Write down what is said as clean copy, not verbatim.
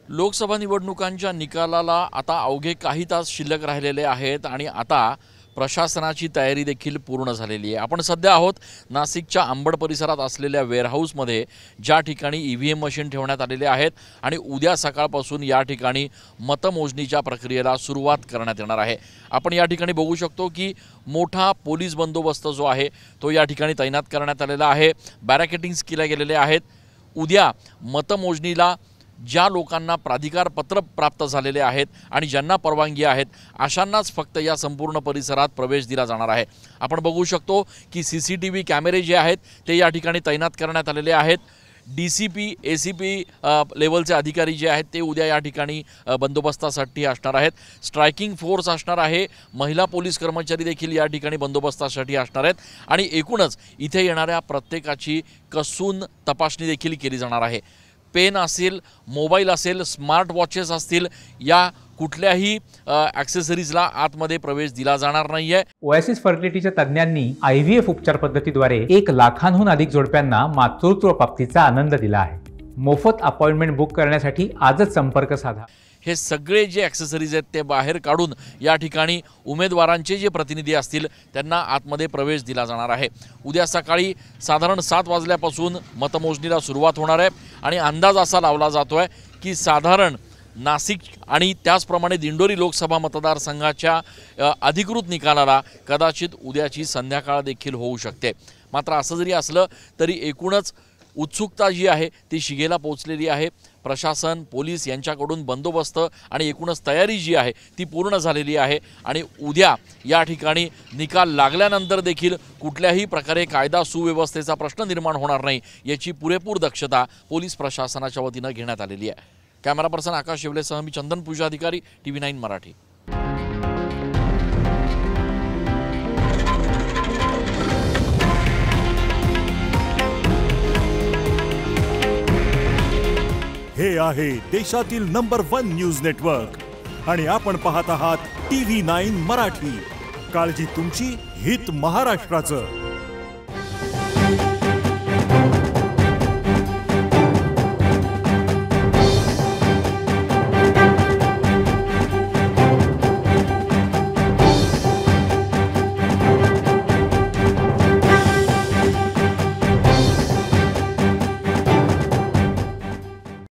लोकसभा निवडणुकांच्या निकालाला आता अवघे काही तास शिल्लक राहिलेले आहेत आणि आता प्रशासनाची तयारी देखील पूर्ण झालेली आहे। आपण सध्या आहोत नाशिकच्या अंबड परिसरात असलेल्या वेअरहाऊसमध्ये, ज्या ठिकाणी ईव्हीएम मशीन ठेवण्यात आलेले आहेत आणि उद्या सकाळपासून या ठिकाणी मतमोजणीच्या प्रक्रियेला सुरुवात करण्यात येणार आहे। आपण या ठिकाणी बघू शकतो की मोठा पोलीस बंदोबस्त जो आहे तो या ठिकाणी तैनात करण्यात आलेला आहे। बॅरिकेडिंग्स केले गेलेले आहेत। उद्या मतमोजणीला ज्या लोकांना प्राधिकार पत्र प्राप्त झालेले आहेत आणि ज्यांना परवानगी आहेत अशांनाच फक्त या संपूर्ण परिसरात प्रवेश दिला जाणार आहे। आपण बघू शकतो की सीसीटीव्ही कॅमेरे जे आहेत ते या ठिकाणी तैनात करण्यात आलेले आहेत। डीसीपी एसीपी लेवलचे अधिकारी जे आहेत ते उद्या या ठिकाणी बंदोबस्तासाठी असणार आहेत। स्ट्रायकिंग फोर्स असणार आहे, महिला पोलीस कर्मचारी देखील या ठिकाणी बंदोबस्तासाठी असणार आहेत आणि एकूणच इथे येणाऱ्या प्रत्येकाची कसून तपासणी देखील केली जाणार आहे। पेन असेल, मोबाईल असेल, स्मार्ट वॉचेस असतील, या कुठल्याही ॲक्सेसरीजला आतमध्ये प्रवेश दिला जाणार नाहीये। ओएसिस फर्टिलिटीच्या तज्ञांनी आयव्हीएफ उपचार पद्धतीद्वारे 1 लाखांहून अधिक जोडप्यांना मातृत्व प्राप्तीचा आनंद दिला आहे। मोफत अपॉइंटमेंट बुक करण्यासाठी आजच संपर्क साधा। हे सगळे जे ॲक्सेसरीज आहेत ते बाहेर काढून या ठिकाणी उमेदवारांचे जे प्रतिनिधी असतील त्यांना आतमध्ये प्रवेश दिला जाणार आहे। उद्या सकाळी साधारण 7 वाजल्यापासून मतमोजणीला सुरुवात होणार आहे आणि अंदाज असा लावला जातोय की साधारण नाशिक आणि त्याचप्रमाणे दिंडोरी लोकसभा मतदारसंघाच्या अधिकृत निकालाला कदाचित उद्याची संध्याकाळ देखील होऊ शकते। मात्र असं जरी असलं तरी एकूणच उत्सुकता जी आहे ती शिगेला पोहोचलेली आहे। प्रशासन, पोलीस यांच्याकडून बंदोबस्त आणि एकूणच तयारी जी आहे ती पूर्ण झालेली आहे आणि उद्या या ठिकाणी निकाल लागल्यानंतर देखील कुठल्याही प्रकारे कायदा सुव्यवस्थेचा प्रश्न निर्माण होणार नाही याची पुरेपूर दक्षता पोलीस प्रशासनाच्या वतीनं घेण्यात आलेली आहे। कॅमेरा पर्सन आकाश शेवलेसह मी चंदन पूजा अधिकारी, TV9 मराठी। हे आहे देशातील नंबर 1 न्यूज नेटवर्क आणि आपण पाहत आहात TV9 मराठी। काळजी तुमची, हित महाराष्ट्राचं।